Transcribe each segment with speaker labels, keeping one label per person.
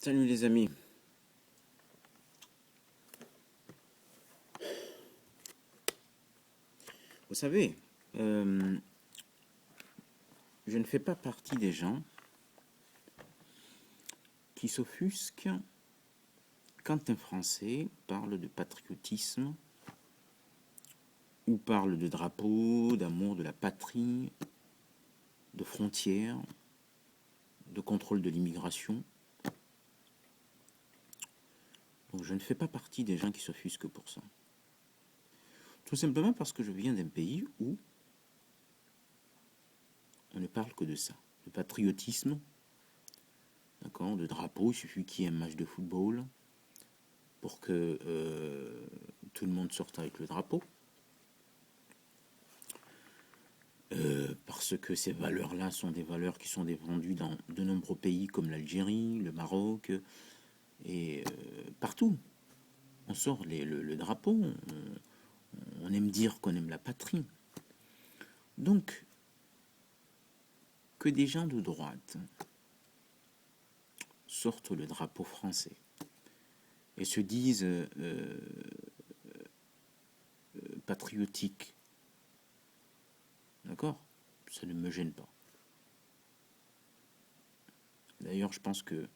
Speaker 1: Salut les amis. Vous savez, je ne fais pas partie des gens qui s'offusquent quand un Français parle de patriotisme ou parle de drapeau, d'amour de la patrie, de frontières, de contrôle de l'immigration. Donc je ne fais pas partie des gens qui s'offusquent pour ça. Tout simplement parce que je viens d'un pays où on ne parle que de ça. De patriotisme, d'accord, de drapeau, il suffit qu'il y ait un match de football pour que tout le monde sorte avec le drapeau. Parce que ces valeurs-là sont des valeurs qui sont défendues dans de nombreux pays comme l'Algérie, le Maroc et partout. On sort le drapeau, on aime dire qu'on aime la patrie. Donc, que des gens de droite sortent le drapeau français et se disent patriotiques, d'accord? Ça ne me gêne pas. D'ailleurs, je pense que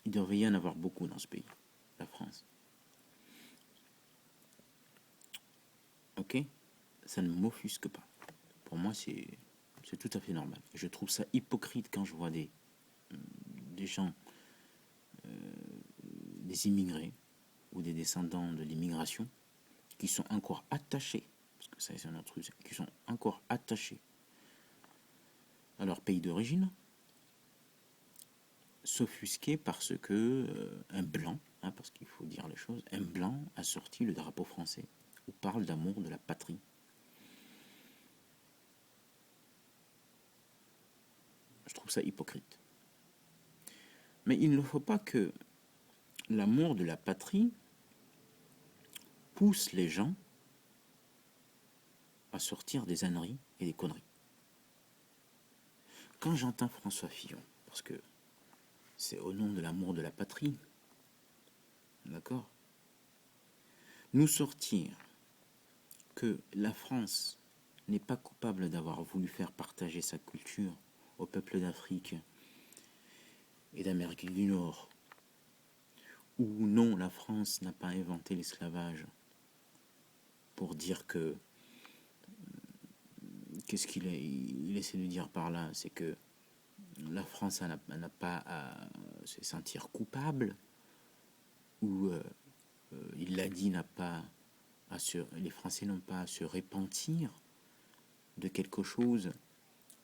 Speaker 1: il devrait y en avoir beaucoup dans ce pays, la France. Ok? Ça ne m'offusque pas. Pour moi, c'est tout à fait normal. Et je trouve ça hypocrite quand je vois des gens, des immigrés ou des descendants de l'immigration qui sont encore attachés, parce que ça c'est un autre truc, qui sont encore attachés à leur pays d'origine, s'offusquer parce que un blanc, hein, parce qu'il faut dire les choses, un blanc a sorti le drapeau français ou parle d'amour de la patrie. Je trouve ça hypocrite. Mais il ne faut pas que l'amour de la patrie pousse les gens à sortir des âneries et des conneries. Quand j'entends François Fillon, parce que c'est au nom de l'amour de la patrie, d'accord, nous sortir que la France n'est pas coupable d'avoir voulu faire partager sa culture au peuple d'Afrique et d'Amérique du Nord, ou non, la France n'a pas inventé l'esclavage, pour dire que, qu'est-ce il essaie de dire par là, c'est que la France n'a pas à se sentir coupable, ou il l'a dit, n'a pas les Français n'ont pas à se repentir de quelque chose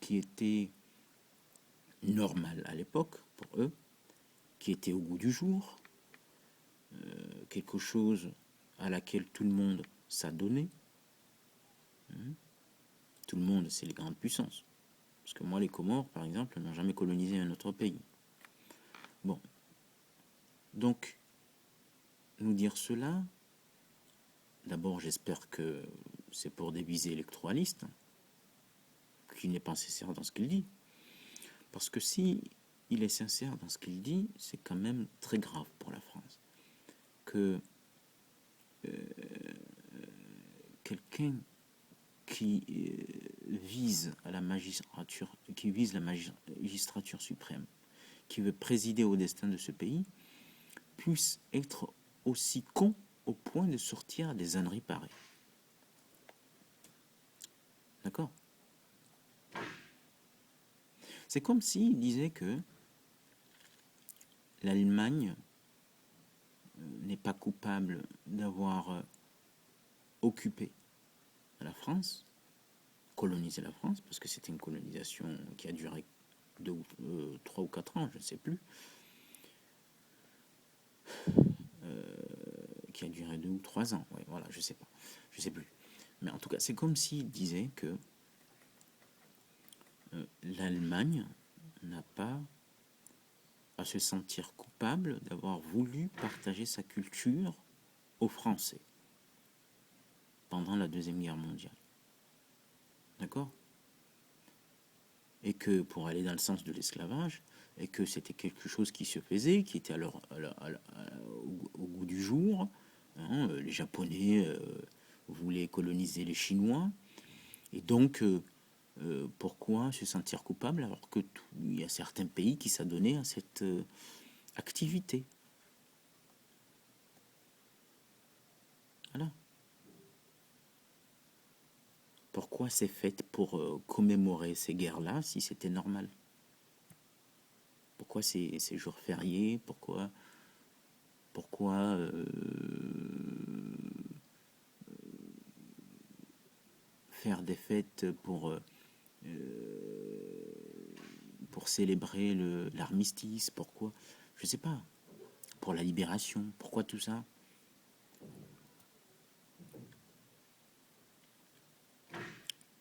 Speaker 1: qui était normal à l'époque pour eux, qui était au goût du jour, quelque chose à laquelle tout le monde s'adonnait. Tout le monde, c'est les grandes puissances. Parce que moi, les Comores, par exemple, n'ont jamais colonisé un autre pays. Bon. Donc, nous dire cela, d'abord, j'espère que c'est pour des visées électoralistes, qu'il n'est pas sincère dans ce qu'il dit. Parce que si il est sincère dans ce qu'il dit, c'est quand même très grave pour la France. Que quelqu'un qui vise à la magistrature, qui vise la magistrature suprême, qui veut présider au destin de ce pays, puisse être aussi con au point de sortir des âneries pareilles. D'accord? C'est comme s'il disait que l'Allemagne n'est pas coupable d'avoir occupé la France, colonisé la France, parce que c'était une colonisation qui a duré 3 ou 4 ans, je ne sais plus, qui a duré 2 ou 3 ans, ouais, voilà, je sais pas, je sais plus. Mais en tout cas, c'est comme s'il disait que l'Allemagne n'a pas à se sentir coupable d'avoir voulu partager sa culture aux Français pendant la Deuxième Guerre mondiale. D'accord? Et que pour aller dans le sens de l'esclavage, et que c'était quelque chose qui se faisait, qui était au goût du jour. Hein, les Japonais voulaient coloniser les Chinois, et donc pourquoi se sentir coupable alors que il y a certains pays qui s'adonnaient à cette activité. Voilà. Pourquoi c'est fait pour commémorer ces guerres-là si c'était normal? Pourquoi ces jours fériés? Pourquoi faire des fêtes pour célébrer l'armistice? Pourquoi? Je sais pas. Pour la libération? Pourquoi tout ça?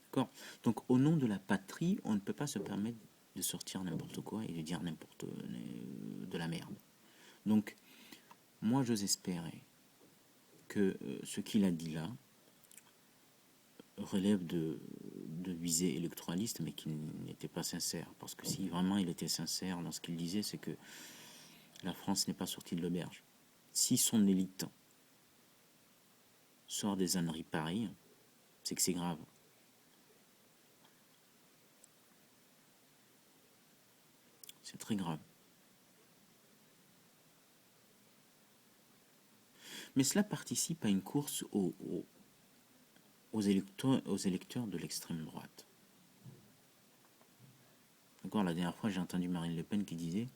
Speaker 1: D'accord. Donc, au nom de la patrie, on ne peut pas se permettre de sortir n'importe quoi et de dire n'importe de la merde. Donc, moi, j'ose espérer que ce qu'il a dit là relève de visée électoraliste, mais qu'il n'était pas sincère. Parce que si vraiment il était sincère dans ce qu'il disait, c'est que la France n'est pas sortie de l'auberge. Si son élite sort des âneries pareilles, c'est que c'est grave. C'est très grave. Mais cela participe à une course aux électeurs de l'extrême droite. D'accord, la dernière fois, j'ai entendu Marine Le Pen qui disait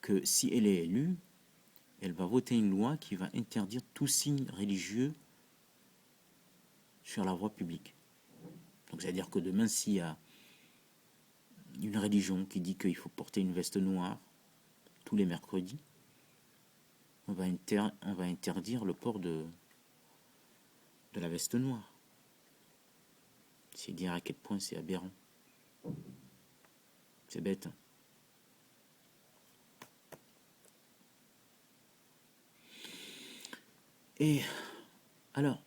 Speaker 1: que si elle est élue, elle va voter une loi qui va interdire tout signe religieux sur la voie publique. Donc, c'est-à-dire que demain, s'il y a une religion qui dit qu'il faut porter une veste noire tous les mercredis, on va interdire le port de la veste noire. C'est dire à quel point c'est aberrant. C'est bête. Et alors,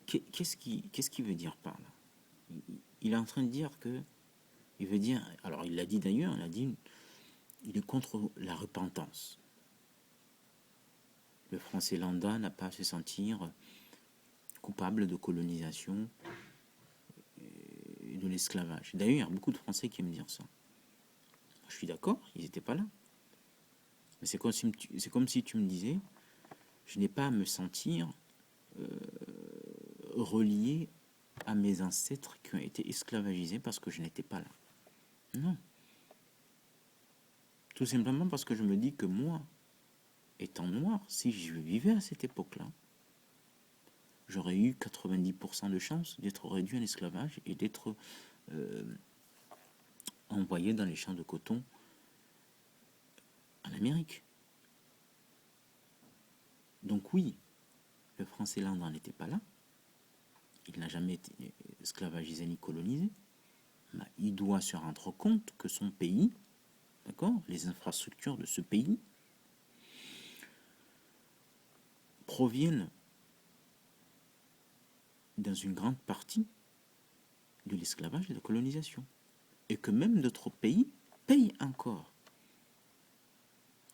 Speaker 1: qu'est-ce qu'il veut dire par là? Il est en train de dire que, il veut dire, alors il l'a dit d'ailleurs, il est contre la repentance. Le français lambda n'a pas à se sentir coupable de colonisation et de l'esclavage. D'ailleurs, il y a beaucoup de Français qui aiment dire ça. Je suis d'accord, ils n'étaient pas là. Mais c'est comme si tu me disais, je n'ai pas à me sentir relié à mes ancêtres qui ont été esclavagisés parce que je n'étais pas là. Non. Tout simplement parce que je me dis que moi, étant noir, si je vivais à cette époque-là, j'aurais eu 90% de chances d'être réduit en esclavage et d'être envoyé dans les champs de coton en Amérique. Donc oui, le français lambda n'était pas là. Il n'a jamais été esclavagisé ni colonisé. Mais il doit se rendre compte que son pays, d'accord, les infrastructures de ce pays proviennent dans une grande partie de l'esclavage et de la colonisation. Et que même d'autres pays payent encore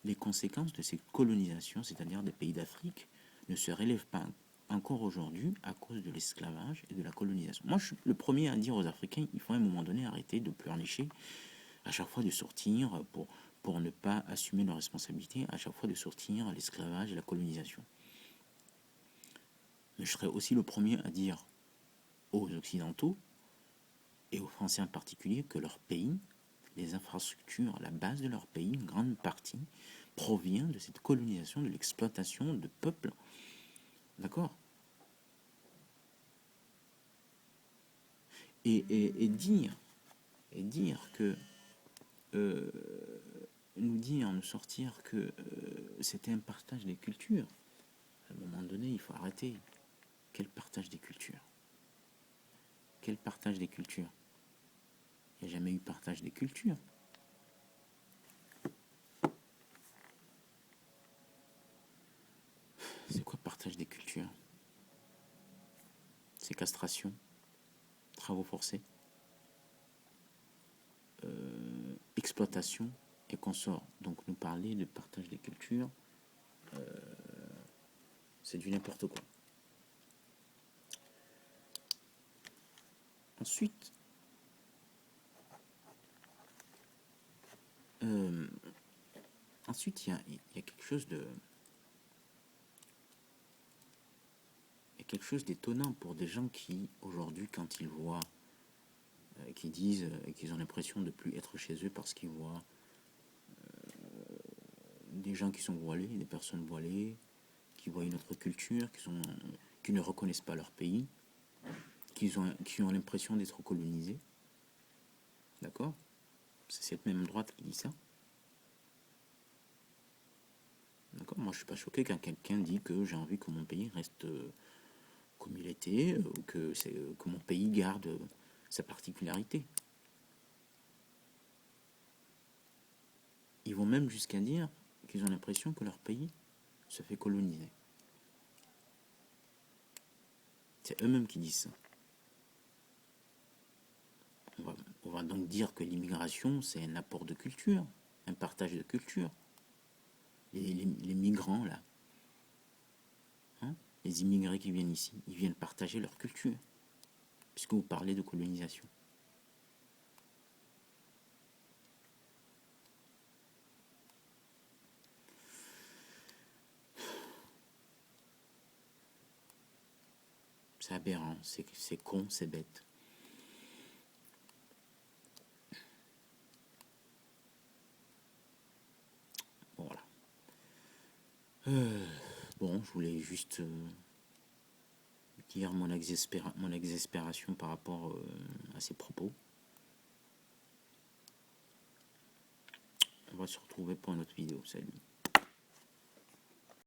Speaker 1: les conséquences de ces colonisations, c'est-à-dire des pays d'Afrique, ne se relèvent pas encore aujourd'hui à cause de l'esclavage et de la colonisation. Moi, je suis le premier à dire aux Africains, il faut à un moment donné arrêter de pleurnicher, à chaque fois de sortir pour ne pas assumer leurs responsabilités, à chaque fois de sortir l'esclavage et la colonisation. Mais je serais aussi le premier à dire aux Occidentaux, et aux Français en particulier, que leur pays, les infrastructures, la base de leur pays, une grande partie, provient de cette colonisation, de l'exploitation de peuples. D'accord? Et dire que nous sortir que c'était un partage des cultures, à un moment donné, il faut arrêter. Quel partage des cultures? Quel partage des cultures? Il n'y a jamais eu partage des cultures. C'est quoi partage des cultures? C'est castration, travaux forcés, exploitation et qu'on sort. Donc nous parler de partage des cultures, c'est du n'importe quoi. Ensuite, il y a quelque chose de... Il y a quelque chose d'étonnant pour des gens qui, aujourd'hui, quand ils voient, qui disent qu'ils ont l'impression de plus être chez eux parce qu'ils voient des gens qui sont voilés, des personnes voilées, qui voient une autre culture, qui ne reconnaissent pas leur pays, qui ont l'impression d'être colonisés. D'accord? C'est cette même droite qui dit ça. D'accord? Moi, je suis pas choqué quand quelqu'un dit que j'ai envie que mon pays reste comme il était, ou que mon pays garde sa particularité. Ils vont même jusqu'à dire qu'ils ont l'impression que leur pays se fait coloniser. C'est eux-mêmes qui disent ça. On va donc dire que l'immigration, c'est un apport de culture, un partage de culture. Les migrants, là, hein, les immigrés qui viennent ici, ils viennent partager leur culture, puisque vous parlez de colonisation. C'est aberrant, c'est con, c'est bête. Bon, voilà. Bon, je voulais juste dire mon exaspération par rapport à ces propos. On va se retrouver pour une autre vidéo. Salut.